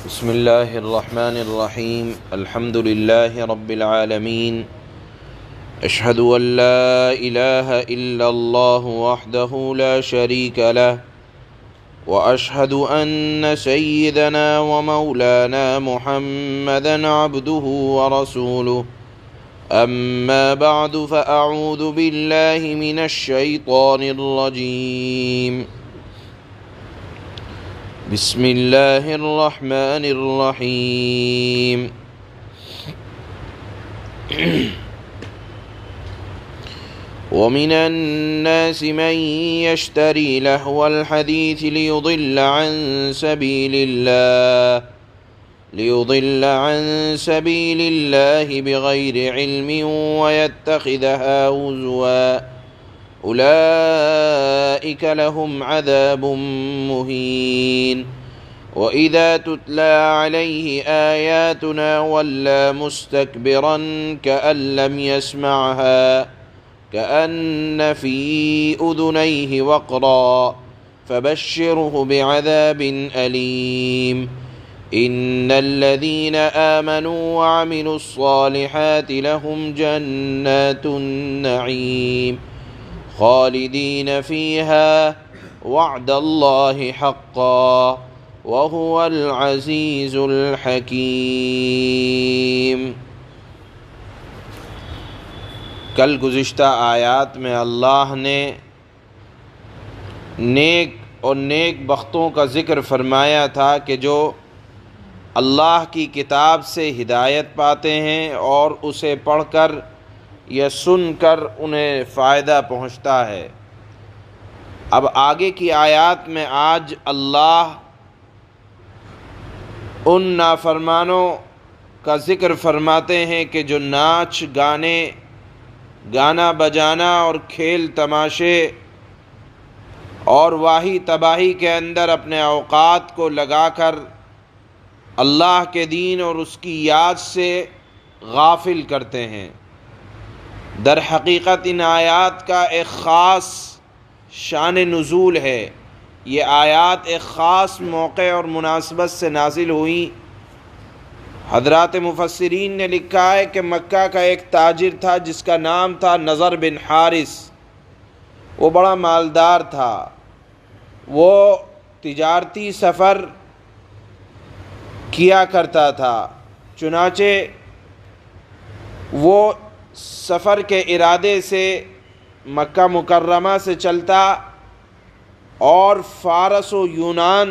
بسم اللہ الرحمن الرحیم الحمد للہ رب العالمین اشہد ان لا الہ الا اللہ وحدہ لا شریک لہ واشہد ان سیدنا ومولانا محمدا عبدہ ورسولہ اما بعد فاعوذ باللہ من الشیطان الرجیم بسم اللہ الرحمن الرحیم ومن الناس من يشتري لهو الحديث ليضل عن سبيل الله بغير علم ويتخذها هزوا أولئك لهم عذاب مهين وإذا تتلى عليه آياتنا ولى مستكبرا كأن لم يسمعها كأن في أذنيه وقرا فبشره بعذاب أليم إن الذين آمنوا وعملوا الصالحات لهم جنات النعيم خالدين فيها وعد الله حقا وهو العزيز الحكيم۔ کل گزشتہ آیات میں اللہ نے نیک اور نیک بختوں کا ذکر فرمایا تھا کہ جو اللہ کی کتاب سے ہدایت پاتے ہیں اور اسے پڑھ کر یا سن کر انہیں فائدہ پہنچتا ہے۔ اب آگے کی آیات میں آج اللہ ان نافرمانوں کا ذکر فرماتے ہیں کہ جو ناچ گانا بجانا اور کھیل تماشے اور واہی تباہی کے اندر اپنے اوقات کو لگا کر اللہ کے دین اور اس کی یاد سے غافل کرتے ہیں۔ در حقیقت ان آیات کا ایک خاص شان نزول ہے۔ یہ آیات ایک خاص موقع اور مناسبت سے نازل ہوئی۔ حضرات مفسرین نے لکھا ہے کہ مکہ کا ایک تاجر تھا جس کا نام تھا نضر بن حارث۔ وہ بڑا مالدار تھا۔ وہ تجارتی سفر کیا کرتا تھا، چنانچہ وہ سفر کے ارادے سے مکہ مکرمہ سے چلتا اور فارس و یونان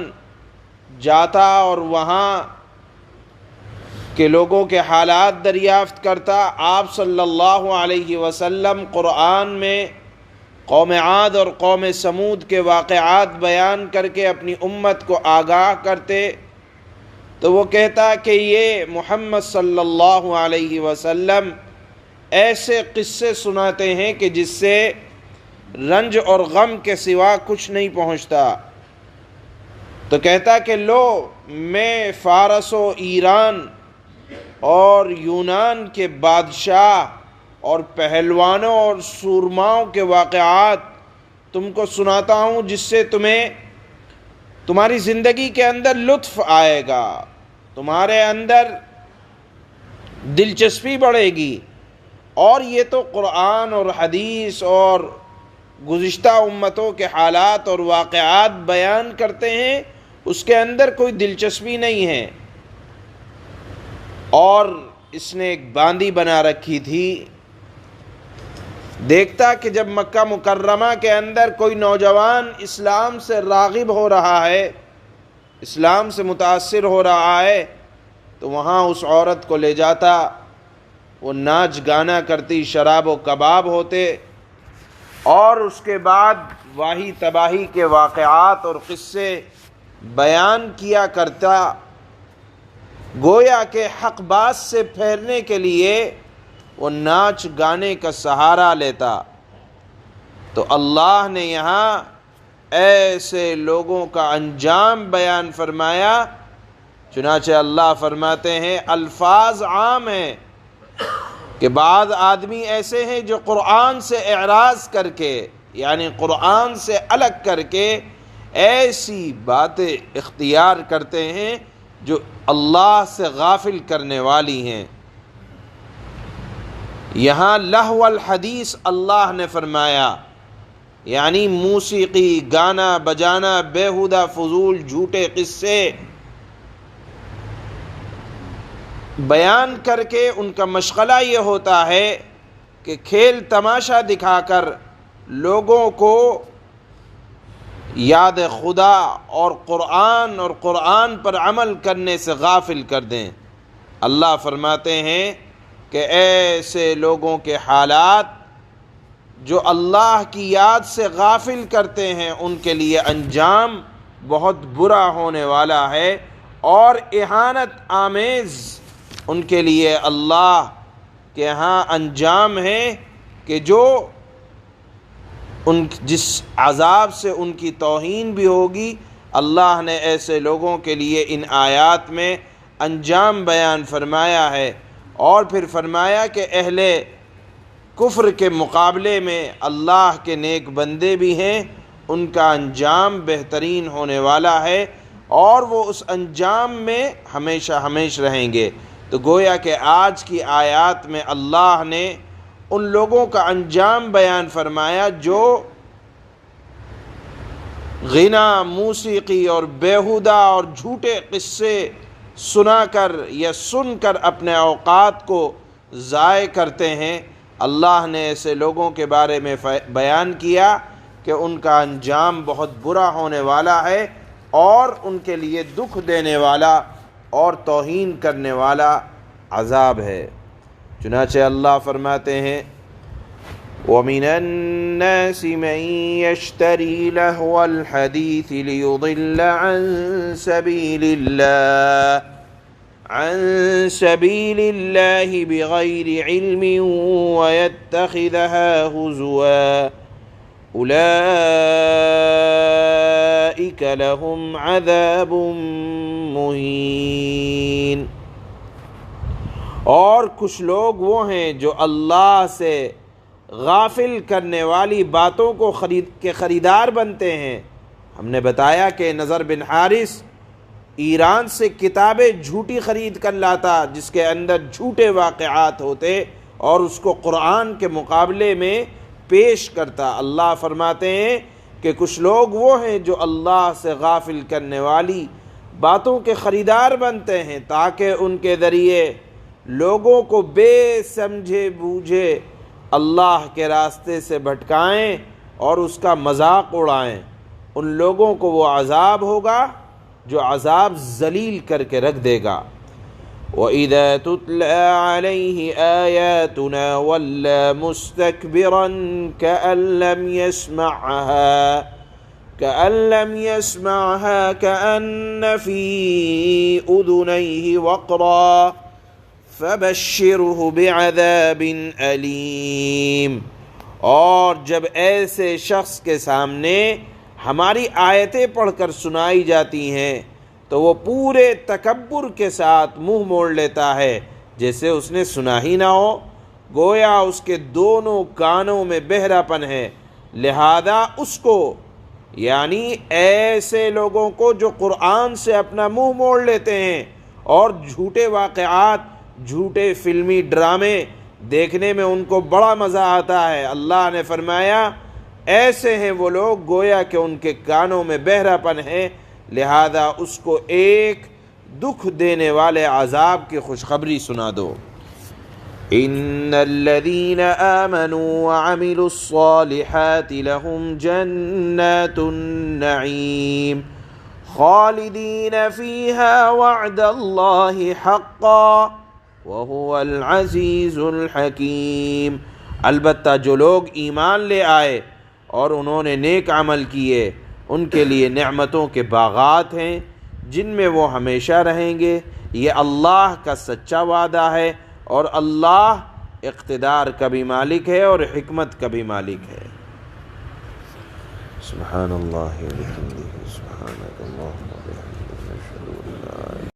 جاتا اور وہاں کے لوگوں کے حالات دریافت کرتا۔ آپ صلی اللہ علیہ وسلم قرآن میں قوم عاد اور قوم سمود کے واقعات بیان کر کے اپنی امت کو آگاہ کرتے تو وہ کہتا کہ یہ محمد صلی اللہ علیہ وسلم ایسے قصے سناتے ہیں کہ جس سے رنج اور غم کے سوا کچھ نہیں پہنچتا۔ تو کہتا کہ لو میں فارس و ایران اور یونان کے بادشاہ اور پہلوانوں اور سورماؤں کے واقعات تم کو سناتا ہوں جس سے تمہاری زندگی کے اندر لطف آئے گا، تمہارے اندر دلچسپی بڑھے گی۔ اور یہ تو قرآن اور حدیث اور گزشتہ امتوں کے حالات اور واقعات بیان کرتے ہیں، اس کے اندر کوئی دلچسپی نہیں ہے۔ اور اس نے ایک باندی بنا رکھی تھی۔ دیکھتا کہ جب مکہ مکرمہ کے اندر کوئی نوجوان اسلام سے راغب ہو رہا ہے، اسلام سے متاثر ہو رہا ہے، تو وہاں اس عورت کو لے جاتا۔ وہ ناچ گانا کرتی، شراب و کباب ہوتے اور اس کے بعد واہی تباہی کے واقعات اور قصے بیان کیا کرتا، گویا کہ حق باز سے پھیرنے کے لیے وہ ناچ گانے کا سہارا لیتا۔ تو اللہ نے یہاں ایسے لوگوں کا انجام بیان فرمایا۔ چنانچہ اللہ فرماتے ہیں، الفاظ عام ہیں کہ بعض آدمی ایسے ہیں جو قرآن سے اعراض کر کے یعنی قرآن سے الگ کر کے ایسی باتیں اختیار کرتے ہیں جو اللہ سے غافل کرنے والی ہیں۔ یہاں لہو الحدیث اللہ نے فرمایا، یعنی موسیقی، گانا بجانا، بیہودہ فضول جھوٹے قصے بیان کر کے ان کا مشغلہ یہ ہوتا ہے کہ کھیل تماشا دکھا کر لوگوں کو یاد خدا اور قرآن پر عمل کرنے سے غافل کر دیں۔ اللہ فرماتے ہیں کہ ایسے لوگوں کے حالات جو اللہ کی یاد سے غافل کرتے ہیں ان کے لیے انجام بہت برا ہونے والا ہے، اور اہانت آمیز ان کے لیے اللہ کے ہاں انجام ہے کہ جو جس عذاب سے ان کی توہین بھی ہوگی۔ اللہ نے ایسے لوگوں کے لیے ان آیات میں انجام بیان فرمایا ہے، اور پھر فرمایا کہ اہل کفر کے مقابلے میں اللہ کے نیک بندے بھی ہیں، ان کا انجام بہترین ہونے والا ہے، اور وہ اس انجام میں ہمیشہ ہمیشہ رہیں گے۔ تو گویا کہ آج کی آیات میں اللہ نے ان لوگوں کا انجام بیان فرمایا جو غنا، موسیقی اور بیہودہ اور جھوٹے قصے سنا کر یا سن کر اپنے اوقات کو ضائع کرتے ہیں۔ اللہ نے ایسے لوگوں کے بارے میں بیان کیا کہ ان کا انجام بہت برا ہونے والا ہے، اور ان کے لیے دکھ دینے والا اور توہین کرنے والا عذاب ہے۔ چنانچہ اللہ فرماتے ہیں وَمِنَ النَّاسِ مَن يَشْتَرِي لَهْوَ الْحَدِيثِ لِيُضِلَّ عَن سَبِيلِ اللَّهِ بِغَيْرِ عِلْمٍ وَيَتَّخِذَهَا هُزُوًا أُولَئِكَ لَهُمْ عَذَابٌ مُّهِينٌ۔ اور کچھ لوگ وہ ہیں جو اللہ سے غافل کرنے والی باتوں کو خریدار بنتے ہیں۔ ہم نے بتایا کہ نضر بن حارث ایران سے کتابیں جھوٹی خرید کر لاتا جس کے اندر جھوٹے واقعات ہوتے، اور اس کو قرآن کے مقابلے میں پیش کرتا۔ اللہ فرماتے ہیں کہ کچھ لوگ وہ ہیں جو اللہ سے غافل کرنے والی باتوں کے خریدار بنتے ہیں تاکہ ان کے ذریعے لوگوں کو بے سمجھے بوجھے اللہ کے راستے سے بھٹکائیں اور اس کا مذاق اڑائیں۔ ان لوگوں کو وہ عذاب ہوگا جو عذاب ذلیل کر کے رکھ دے گا۔ وَإِذَا تُتْلَى عَلَيْهِ آيَاتُنَا وَلَّى مُسْتَكْبِرًا كَأَن لَّمْ يَسْمَعْهَا كَأَنَّ فِي أُذُنَيْهِ وَقْرًا فَبَشِّرْهُ بِعَذَابٍ أَلِيمٍ۔ اور جب ایسے شخص کے سامنے ہماری آیتیں پڑھ کر سنائی جاتی ہیں تو وہ پورے تکبر کے ساتھ منہ موڑ لیتا ہے جیسے اس نے سنا ہی نہ ہو، گویا اس کے دونوں کانوں میں بہرا پن ہے۔ لہذا اس کو، یعنی ایسے لوگوں کو جو قرآن سے اپنا منہ موڑ لیتے ہیں اور جھوٹے واقعات، جھوٹے فلمی ڈرامے دیکھنے میں ان کو بڑا مزہ آتا ہے، اللہ نے فرمایا ایسے ہیں وہ لوگ گویا کہ ان کے کانوں میں بہرا پن ہے، لہذا اس کو ایک دکھ دینے والے عذاب کی خوشخبری سنا دو۔ ان الذين آمنوا وعملوا الصالحات لهم جنات النعيم خالدين فيها وعد الله حقا وهو العزيز الحكيم۔ البتہ جو لوگ ایمان لے آئے اور انہوں نے نیک عمل کیے ان کے لیے نعمتوں کے باغات ہیں جن میں وہ ہمیشہ رہیں گے، یہ اللہ کا سچا وعدہ ہے، اور اللہ اقتدار کا بھی مالک ہے اور حکمت کا بھی مالک ہے۔ سبحان اللہ و بحمدہ۔